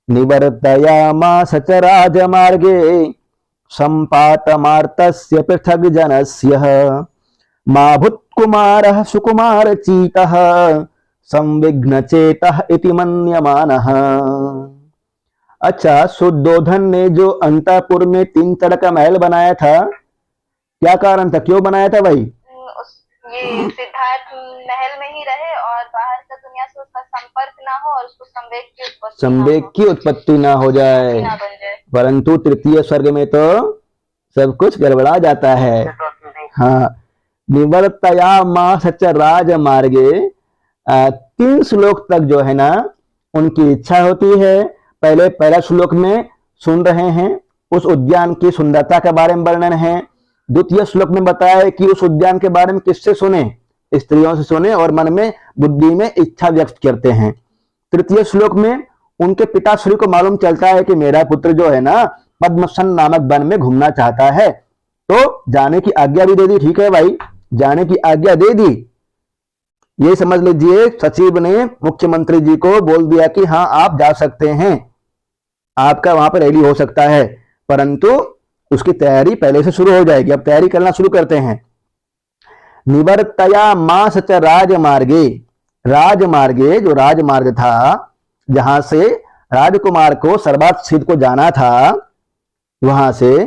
निवर्तयामास च राजमार्गे सम्पातमार्तस्य पृथग् जनस्य मा भूत्कुमारः सुकुमारचीतः संविघ्नचेतः इति मन्यमानः। अच्छा, शुद्धोधन ने जो अंतापुर में 3 तरह का महल बनाया था, क्या कारण था, क्यों बनाया था भाई? ये सिद्धार्थ महल में ही रहे और बाहर का दुनिया से उसका संपर्क ना हो और उसको संवेग की उत्पत्ति ना हो जाए। परंतु तृतीय स्वर्ग में तो सब कुछ गड़बड़ा जाता है। हाँ, निवर्तयामास च राजमार्गे 3 श्लोक तक जो है ना उनकी इच्छा होती है। पहला श्लोक में सुन रहे हैं उस उद्यान की सुंदरता के बारे में वर्णन है। द्वितीय श्लोक में बताया है कि उस उद्यान के बारे में किससे सुने, स्त्रियों से सुने और मन में बुद्धि में इच्छा व्यक्त करते हैं। तृतीय श्लोक में उनके पिताश्री को मालूम चलता है कि मेरा पुत्र जो है ना पद्मसन नामक वन में घूमना चाहता है, तो जाने की आज्ञा भी दे दी। ठीक है भाई, जाने की आज्ञा दे दी। ये समझ लीजिए सचिव ने मुख्यमंत्री जी को बोल दिया कि हाँ आप जा सकते हैं, आपका वहां पर रैली हो सकता है, परंतु उसकी तैयारी पहले से शुरू हो जाएगी। अब तैयारी करना शुरू करते हैं। निवर्तयामास च राजमार्गे, राजमार्गे जो राजमार्ग था जहां से राजकुमार को सर्वार्थ सिद्ध को जाना था, वहां से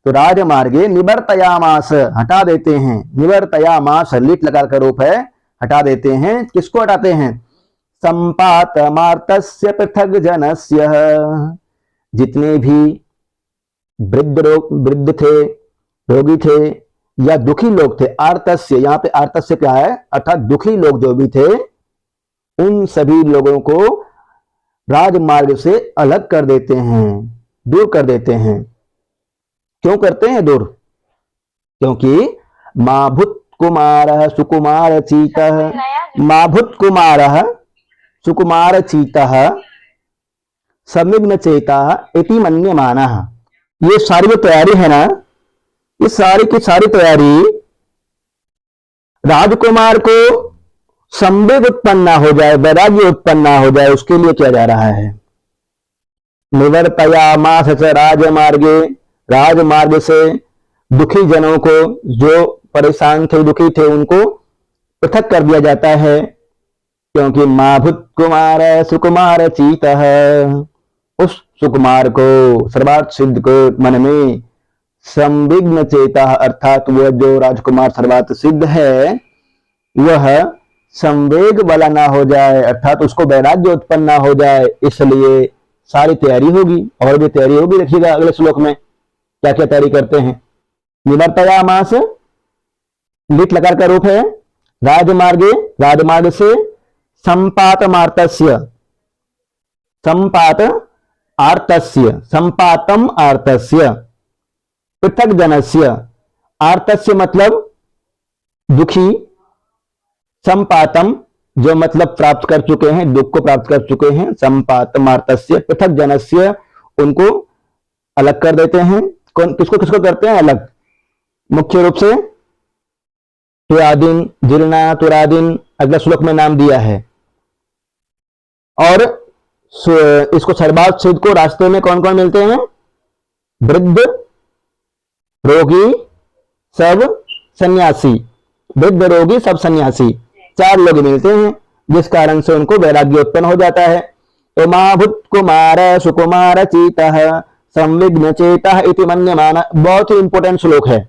तो राजमार्गे निवर्तयामास हटा देते हैं। निवर्तयामास लिट लगा कर रूप है, हटा देते हैं। किसको हटाते हैं? संपातमार्तस्य पृथग् जनस्य, जितने भी वृद्ध थे, रोगी थे या दुखी लोग थे। आर्तस्य, यहाँ पे आर्तस्य क्या है, अर्थात दुखी लोग जो भी थे उन सभी लोगों को राजमार्ग से अलग कर देते हैं, दूर कर देते हैं। क्यों करते हैं दूर? क्योंकि माभुत कुमारः सुकुमारचीतः, माभुत कुमारः सुकुमारचीतः संविघ्नचेतः इति मन्यमानः। ये सारी जो तैयारी है ना, इस सारी की सारी तैयारी राजकुमार को संवेग उत्पन्न ना हो जाए, वैराग्य उत्पन्न ना हो जाए, उसके लिए किया जा रहा है। निवर्तयामास च राजमार्गे, राजमार्ग से दुखी जनों को, जो परेशान थे दुखी थे, उनको पृथक कर दिया जाता है। क्योंकि माभुत कुमार सुकुमार चीतः, उस सुकुमार को सर्वार्थ सिद्ध को मन में संविघ्न चेता, अर्थात वह जो राजकुमार सर्वार्थ सिद्ध है वह संवेग वाला ना हो जाए, अर्थात उसको वैराग्य उत्पन्न ना हो जाए, इसलिए सारी तैयारी होगी। और भी तैयारी होगी, देखिएगा अगले श्लोक में क्या क्या तैयारी करते हैं। निवर्तयामास लिट लकार का रूप है राजमार्गे, राजमार्ग से संपातमार्तस्य, संपात आर्तस्य, संपातम आर्तस्य पृथक जनस्य, आर्तस्य मतलब दुखी, संपातम जो मतलब प्राप्त कर चुके हैं, दुख को प्राप्त कर चुके हैं, संपातम आर्तस्य पृथक जनस्य, उनको अलग कर देते हैं। कौन किसको किसको करते हैं अलग? मुख्य रूप से तुरादिन, जिलना, तुरादिन अगला श्लोक में नाम दिया है। और इसको सर्वार्थ सिद्ध को रास्ते में कौन कौन मिलते हैं? वृद्ध, रोगी, सब सन्यासी। वृद्ध, रोगी, सब सन्यासी, 4 लोग मिलते हैं, जिस कारण से उनको वैराग्य उत्पन्न हो जाता है। तो माभुत कुमार सुकुमार चीतः संविघ्न चेतः इति मन्यमानः, बहुत ही इंपॉर्टेंट श्लोक है।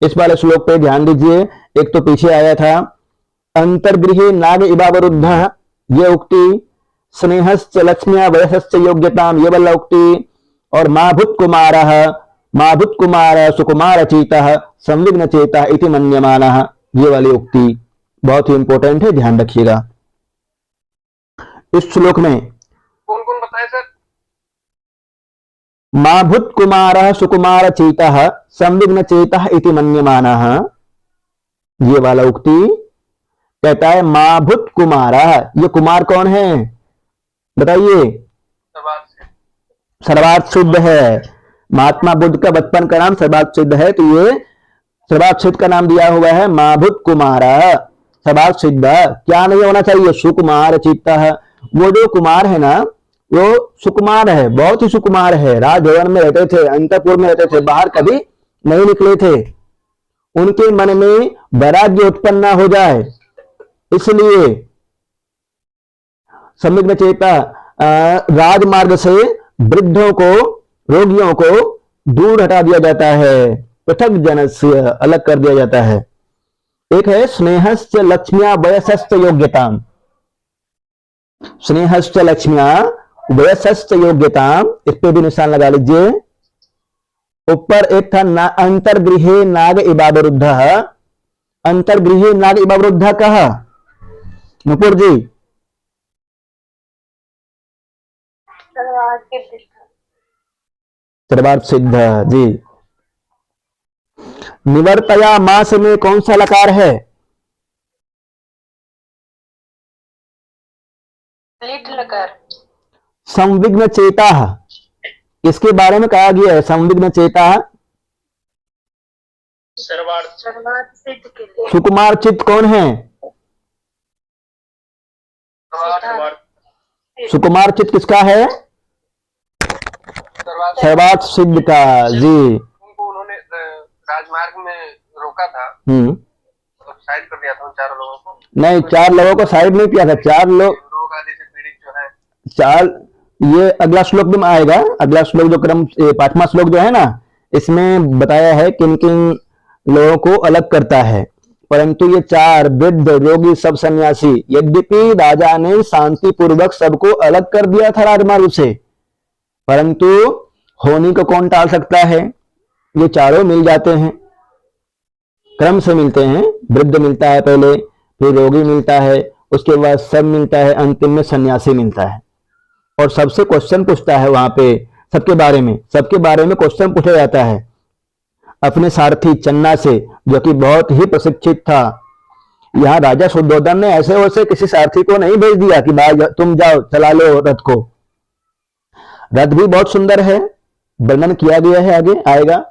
इस वाले श्लोक पे ध्यान दीजिए। एक तो पीछे आया था अंतर्गृहे नाग इवावरुद्धः, ये उक्ति, स्नेहश्च लक्ष्म्या वयसश्च योग्यताम, ये वाला उक्ति, और माभुत कुमार सुकुमार चीतः संविघ्न चेतः इति मन्यमानः, ये वाली उक्ति बहुत ही इंपॉर्टेंट है, ध्यान रखिएगा। इस श्लोक में कौन कौन बताए सर? माभुत कुमार सुकुमार चेतः संविघ्न चेतः इति मन्यमानः, ये वाला उक्ति कहता है माभुत कुमार। ये कुमार कौन है बताइए? सर्वार्थ सिद्ध है। महात्मा बुद्ध का बचपन का नाम सर्वार्थ सिद्ध है, तो ये सर्वार्थ सिद्ध का नाम दिया हुआ है माभुत कुमार। सर्वार्थ सिद्ध क्या नहीं होना चाहिए? सुकुमार चित्तः, वो जो कुमार है ना, वो सुकुमार है, बहुत ही सुकुमार है, राजभवन में रहते थे, अंतपुर में रहते थे, बाहर कभी नहीं निकले थे। उनके मन में वैराग्य उत्पन्न ना हो जाए, इसलिए सम्यक चेता राजमार्ग से वृद्धों को, रोगियों को दूर हटा दिया जाता है, पृथक जनस्य अलग कर दिया जाता है। एक है स्नेहस्य लक्ष्म्या वयसस्त योग्यता, स्नेहस्य लक्ष्म्या वयसस्त योग्यता, इस पे भी निशान लगा लीजिए। ऊपर एक था अंतर्गृहे नाग इवावरुद्ध, अंतर्गृहे नाग इवावरुद्ध कहा नुपुर जी? सर्वार्थ सिद्ध जी। निवर्तया मास में कौन सा लकार है? लकार। संविघ्न चेता, इसके बारे में कहा गया है, संविघ्न चेता सुकुमार चित्त कौन है? सुकुमार चित्त किसका है? सर्वार्थ सिद्ध का जी। उनको उन्होंने राजमार्ग में रोका था, और साइड कर दिया था उन चारों लोगों को। नहीं, 4 लोगों को साइड नहीं किया था, 4 लोग, रोग आदि से पीड़ित जो है 4, ये अगला श्लोक में आएगा, अगला श्लोक जो क्रम 5वां श्लोक जो है ना, इसमें बताया है किन किन लोगों को अलग करता है। परंतु ये 4 वृद्ध, रोगी, सब सन्यासी, यद्यपि राजा ने शांति पूर्वक सबको अलग कर दिया था राजमार्ग से, परंतु होनी को कौन टाल सकता है? ये चारों मिल जाते हैं, क्रम से मिलते हैं। वृद्ध मिलता है पहले, फिर रोगी मिलता है, उसके बाद सब मिलता है, अंतिम में सन्यासी मिलता है। और सबसे क्वेश्चन पूछता है वहां पे, सबके बारे में क्वेश्चन पूछा जाता है अपने सारथी चन्ना से, जो कि बहुत ही प्रशिक्षित था। यहाँ राजा शुद्धोधन ने ऐसे वैसे किसी सारथी को नहीं भेज दिया कि भाई तुम जाओ चला लो रथ को। रथ भी बहुत सुंदर है, वर्णन किया गया है, आगे आएगा।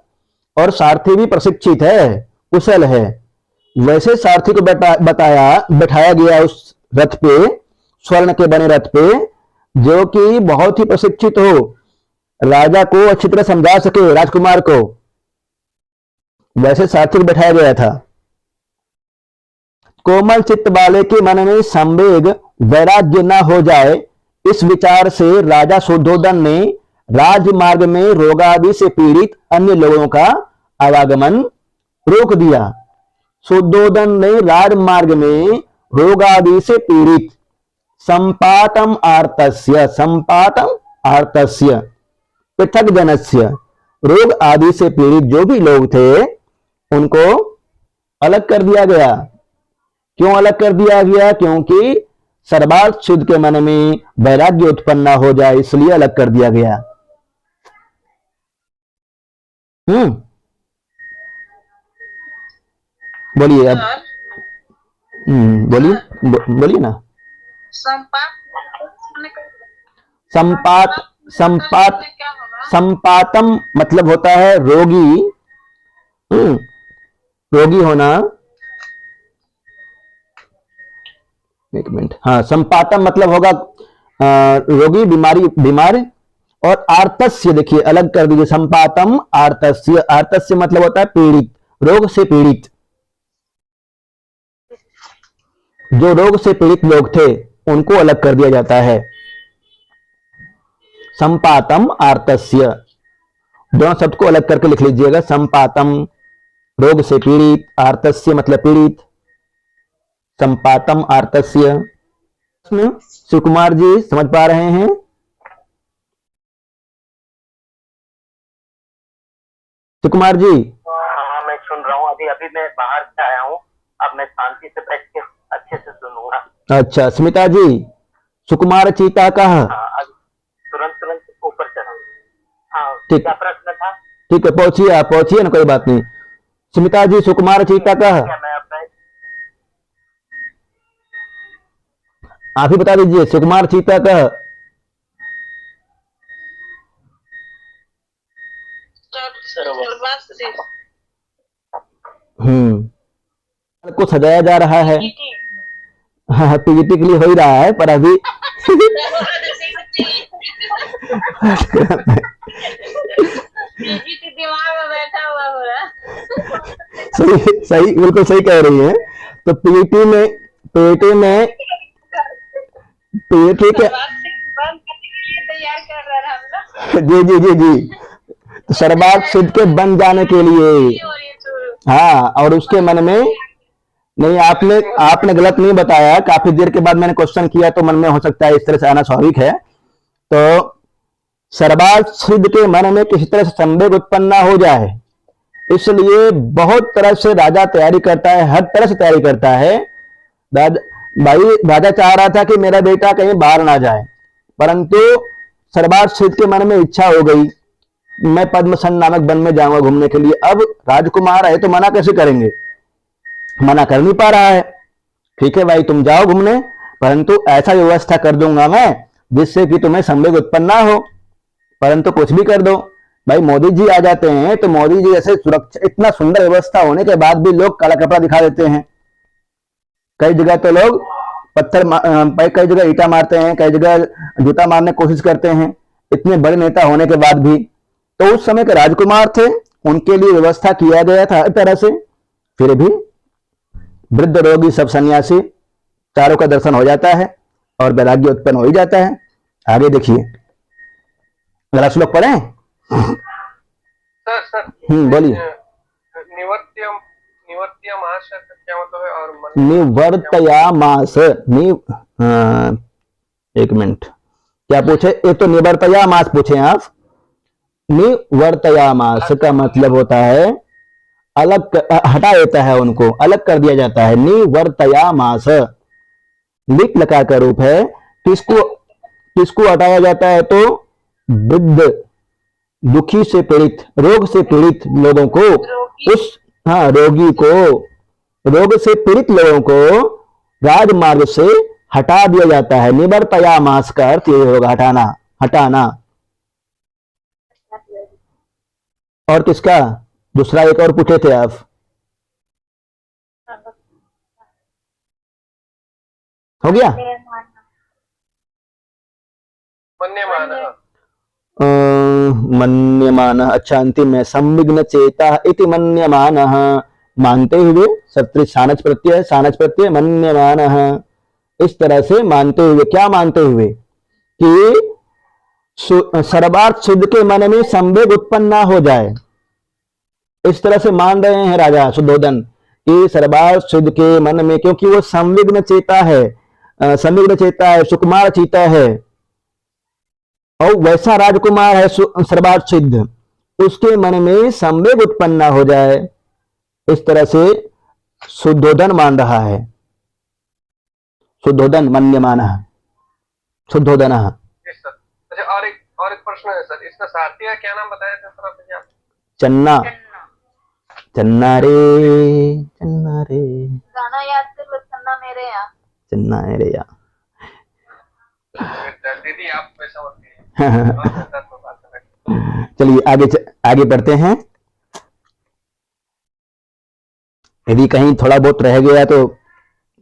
और सारथी भी प्रशिक्षित है, कुशल है। वैसे सारथी को बैठाया गया उस रथ पे, स्वर्ण के बने रथ पे, जो कि बहुत ही प्रशिक्षित हो, राजा को अच्छी तरह समझा सके, राजकुमार को। वैसे सारथी को बैठाया गया था। कोमल चित्त वाले के मन में संवेग वैराग्य न हो जाए, इस विचार से राजा शुद्धोधन ने राजमार्ग में रोगादि से पीड़ित अन्य लोगों का आवागमन रोक दिया। शुद्धोधन ने राजमार्ग में रोगादि से पीड़ित संपातम आर्तस्य पृथक जनस्य, रोग आदि से पीड़ित जो भी लोग थे उनको अलग कर दिया गया। क्यों अलग कर दिया गया? क्योंकि सर्वार्थ सिद्ध के मन में वैराग्य उत्पन्न न हो जाए, इसलिए अलग कर दिया गया। बोलिए अब। बोलिए ना। संपातम मतलब होता है रोगी, रोगी होना। एक मिनट, हाँ, संपातम मतलब होगा रोगी, बीमार। और आर्तस्य देखिए अलग कर दीजिए, संपातम आर्तस्य, आर्तस्य मतलब होता है पीड़ित, रोग से पीड़ित। जो रोग से पीड़ित लोग थे उनको अलग कर दिया जाता है। संपातम आर्तस्य, दोनों शब्द को अलग करके लिख लीजिएगा। संपातम रोग से पीड़ित, आर्तस्य मतलब पीड़ित, संपातम आर्तस्य। शिव कुमार जी समझ पा रहे हैं? शिव कुमार जी? हाँ, मैं सुन रहा हूँ। अभी मैं बाहर से आया हूँ, अब मैं शांति से बैठ के अच्छे से सुनूंगा। अच्छा, स्मिता जी, सुकुमार चीता कहा? हाँ, तुरंत ऊपर चढ़ा। हाँ, ठीक, क्या प्रश्न था? ठीक है, पहुंचिए, आप पहुंचिए ना, कोई बात नहीं। स्मिता जी, सुकुमार चीता कहा? आप ही बता दीजिए, सुकुमार चीता कहा? को सजाया जा रहा है, हाँ पीईटी के लिए हो ही रहा है पर अभी पीजीटी दिमाग में बैठा हुआ हो रहा। सही सही बिल्कुल सही कह रही है। तो पीईटी में पीईटी के बंद करने के लिए तैयार कर रहा है हम लोग। जी जी जी जी, तो सर्वार्थ सिद्ध के बन जाने के लिए। और ये तो हाँ, और उसके मन में नहीं, आपने गलत नहीं बताया। काफी देर के बाद मैंने क्वेश्चन किया तो मन में हो सकता है इस तरह से आना स्वाभाविक है। तो सर्वार्थ सिद्ध के मन में किसी तरह से संवेग उत्पन्न ना हो जाए, इसलिए बहुत तरह से राजा तैयारी करता है, हर तरह से तैयारी करता है। राजा चाह रहा था कि मेरा बेटा कहीं बाहर ना जाए, परंतु सर्वार्थ सिद्ध के मन में इच्छा हो गई, मैं पद्मसन नामक वन में जाऊंगा घूमने के लिए। अब राजकुमार है तो मना कैसे करेंगे, मना कर नहीं पा रहा है। ठीक है भाई तुम जाओ घूमने, परंतु ऐसा व्यवस्था कर दूंगा मैं जिससे कि तुम्हें संवेग उत्पन्न ना हो। परंतु कुछ भी कर दो। भाई मोदी जी आ जाते हैं तो मोदी जी जैसे सुरक्षा, इतना सुंदर व्यवस्था होने के बाद भी लोग काला कपड़ा दिखा देते हैं। कई जगह तो लोग कई जगह ईंटा मारते हैं, कई जगह जूता मारने की कोशिश करते हैं, इतने बड़े नेता होने के बाद भी। तो उस समय के राजकुमार थे, उनके लिए व्यवस्था किया गया था हर तरह से। फिर भी वृद्ध रोगी सब सन्यासी चारों का दर्शन हो जाता है और वैराग्य उत्पन्न हो ही जाता है। आगे देखिए, जरा श्लोक पढ़ें। सर बोलिए। निवर्त्यमास का क्या मतलब है? और निवर्तयामास, एक मिनट, क्या पूछे? एक तो निवर्तयामास पूछे आप। निवर्तयामास का मतलब होता है अलग, हटा देता है, उनको अलग कर दिया जाता है। निवर्तयामास लिट लकार का रूप है। किसको हटाया जाता है? तो वृद्ध, दुखी से पीड़ित, रोग से पीड़ित लोगों को, रोगी को, रोग से पीड़ित लोगों को राजमार्ग से हटा दिया जाता है। निवर्तयामास का अर्थ ये होगा हटाना, हटाना। और किसका दूसरा एक और पूछे थे आप? हो गया? मन्यमान। अच्छा, अंतिम में संविघ्न चेता इति मन्यमान, मानते हुए, सत्रि सानच प्रत्यय, सानच प्रत्यय, मन्यमान। इस तरह से मानते हुए, क्या मानते हुए? कि सर्वार्थ सिद्ध के मन में संवेग उत्पन्न ना हो जाए, इस तरह से मान रहे हैं राजा सुद्धोधन कि सर्वार्थ सिद्ध के मन में, क्योंकि वो संविघ्न चेता है, संविघ्न चेता है, सुकुमार चीता है, और वैसा राजकुमार है सर्वार्थ सिद्ध, उसके मन में संवेग उत्पन्न ना हो जाए, इस तरह से शुद्धोधन मान रहा है। शुद्धोधन मन्यमान, शुद्धोधन। अच्छा, और एक प्रश्न है सर, इसका सारथी का क्या नाम बताया था सर आपने? चन्ना। चन्ना रे, चन्ना रे, गाना याद कर लो, चन्ना मेरे यहाँ, चन्ना मेरे यहाँ। दीदी आप वैसा होती है। चलिए आगे बढ़ते हैं। यदि कहीं थोड़ा बहुत रह गया तो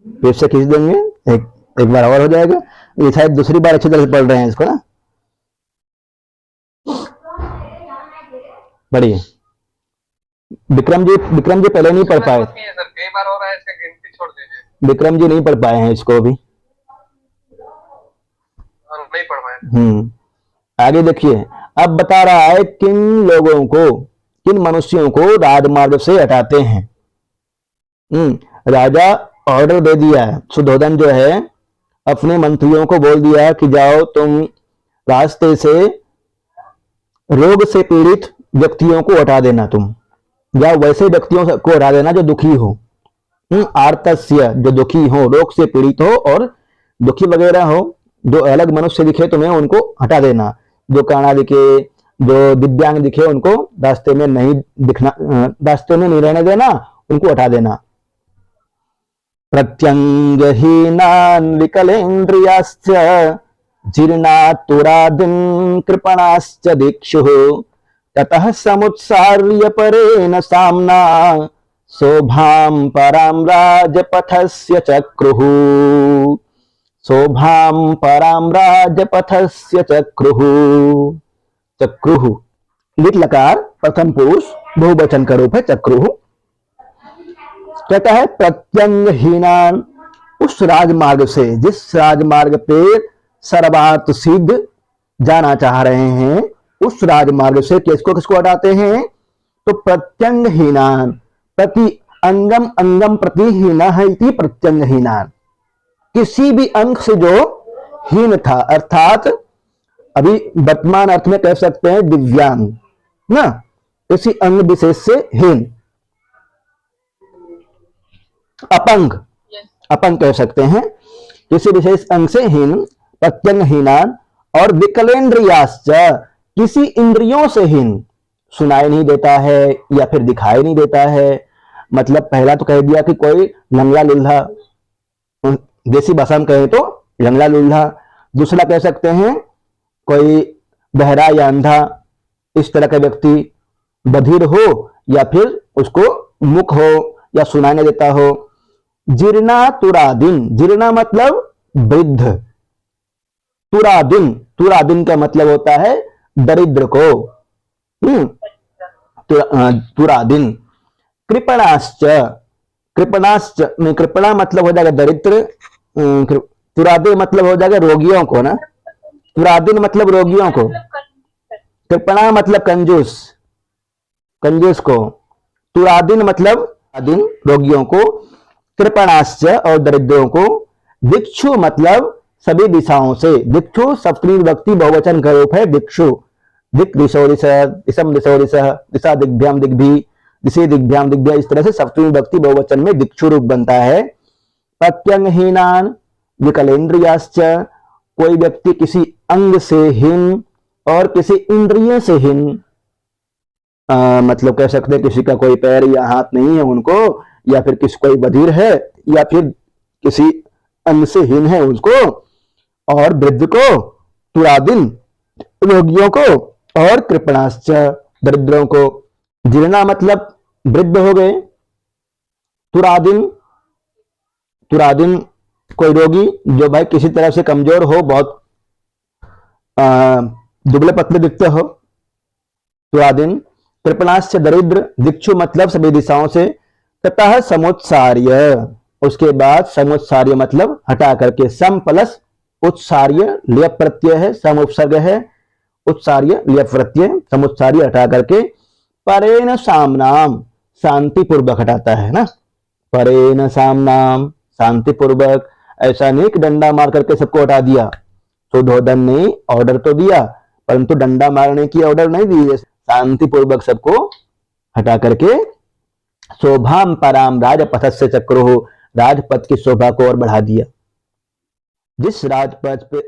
फिर से खींच देंगे, एक बार और हो जाएगा। ये शायद दूसरी बार अच्छी तरह से पढ़ रहे हैं इसको ना। बढ़िए। विक्रम जी पहले नहीं पढ़ पाए। कई बार हो रहा है, इसका गिनती छोड़ दीजिए। विक्रम जी नहीं पढ़ पाए हैं इसको भी, नहीं पढ़ पाए। आगे देखिए, अब बता रहा है किन लोगों को, किन मनुष्यों को राजमार्ग से हटाते हैं। राजा ऑर्डर दे दिया है, सुद्धोधन जो है अपने मंत्रियों को बोल दिया कि जाओ तुम रास्ते से रोग से पीड़ित व्यक्तियों को हटा देना, तुम या वैसे व्यक्तियों को हटा देना जो दुखी हो। आर्तस्य, जो दुखी हो, रोग से पीड़ित हो और दुखी वगैरह हो, जो अलग मनुष्य दिखे तुम्हें उनको हटा देना। जो काना दिखे, जो दिव्यांग दिखे, उनको रास्ते में नहीं दिखना, रास्ते में नहीं रहने देना, उनको हटा देना। प्रत्यंगहीनान् विकलेन्द्रियाश्च जीर्णातुरादिन् कृपणाश्च दीक्षुः ततः समुत्सार्य परेण साम्ना शोभां परां राजपथस्य चक्रुः, शोभां परां राजपथस्य चक्रुः। चक्रुः लिट लकार प्रथम पुरुष बहुवचन का रूप है चक्रुः। कहता है प्रत्यंगहीनान, उस राजमार्ग से, जिस राजमार्ग पे सर्वार्थ सिद्ध जाना चाह रहे हैं, उस राजमार्ग से किसको किसको हटाते हैं? तो प्रत्यंगहीनान, प्रति अंगम अंगम प्रतिहीनः इति प्रत्यंगहीनान, किसी भी अंग से जो हीन था, अर्थात अभी वर्तमान अर्थ में कह सकते हैं दिव्यांग ना, किसी अंग विशेष से हीन, अपंग, अपंग कह सकते हैं, किसी विशेष अंग से हीन, प्रत्यंगहीनान, और विकलेन्द्रियाश्च, किसी इंद्रियों से हीन, सुनाई नहीं देता है या फिर दिखाई नहीं देता है। मतलब पहला तो कह दिया कि कोई लंगड़ा लूल्हा, देसी भाषा में कहें तो लंगड़ा लूल्हा। दूसरा कह सकते हैं कोई बहरा या अंधा, इस तरह का व्यक्ति बधिर हो या फिर उसको मुख हो या सुनाई नहीं देता हो। जीर्णा तुरादिन, जीर्णा मतलब वृद्ध, तुरादिन, तुरादिन का मतलब होता है दरिद्र को, तुरादिन। कृपणाश्च, कृपणाश्च में कृपणा मतलब हो जाएगा दरिद्र, तुरादिन मतलब हो जाएगा रोगियों को ना, तुरादिन मतलब रोगियों को, कृपणा मतलब कंजूस, कंजूस को, तुरादिन मतलब दिन रोगियों को, कृपणाश्च और दरिद्रों को। दिक्षु मतलब सभी दिशाओं से, दिक्षु सप्तमी विभक्ति बहुवचन का रूप है दिक्षु। दिक् दिशो दिश, दिशम दिशो दिश, दिशा दिग्भ्याम दिग्भी, दिशे दिग्भ्याम दिग्भ्या, इस तरह से सप्तमी विभक्ति बहुवचन में दिक्षु रूप बनता है। प्रत्यंगहीनान विकलेन्द्रियाश्च, कोई व्यक्ति किसी अंग से हीन और किसी इंद्रिय से हीन, मतलब कह सकते हैं किसी का कोई पैर या हाथ नहीं है उनको, या फिर किसी कोई बधिर है या फिर किसी अंग से हीन है उसको, और वृद्ध को, तुरादिन रोगियों को, और कृपणाश्च दरिद्रों को। जीर्णा मतलब वृद्ध हो गए, तुरादिन, तुरादिन कोई रोगी जो भाई किसी तरह से कमजोर हो, बहुत दुबले पतले दिखते हो, तुरादिन। कृपणाश्च दरिद्र, दिक्षु मतलब सभी दिशाओं से। ततः समुत्सार्य, उसके बाद समुत्सार्य मतलब हटा करके, सम प्लस उत्सार्य लियप प्रत्यय है, सम उपसर्ग है, उत्सार्य लियप प्रत्यय, समुत्सार्य हटा करके परेण सामनाम, शांति पूर्वक हटाता है ना, परेण सामनाम शांति पूर्वक। ऐसा नहीं कि डंडा मार करके सबको हटा दिया, सुधोधन ने ऑर्डर तो दिया परंतु डंडा मारने की ऑर्डर नहीं दी, शांति पूर्वक सबको हटा करके। शोभाम पराम राजपथस्य चक्रुः, राजपथ की शोभा को और बढ़ा दिया। जिस राजपथ पे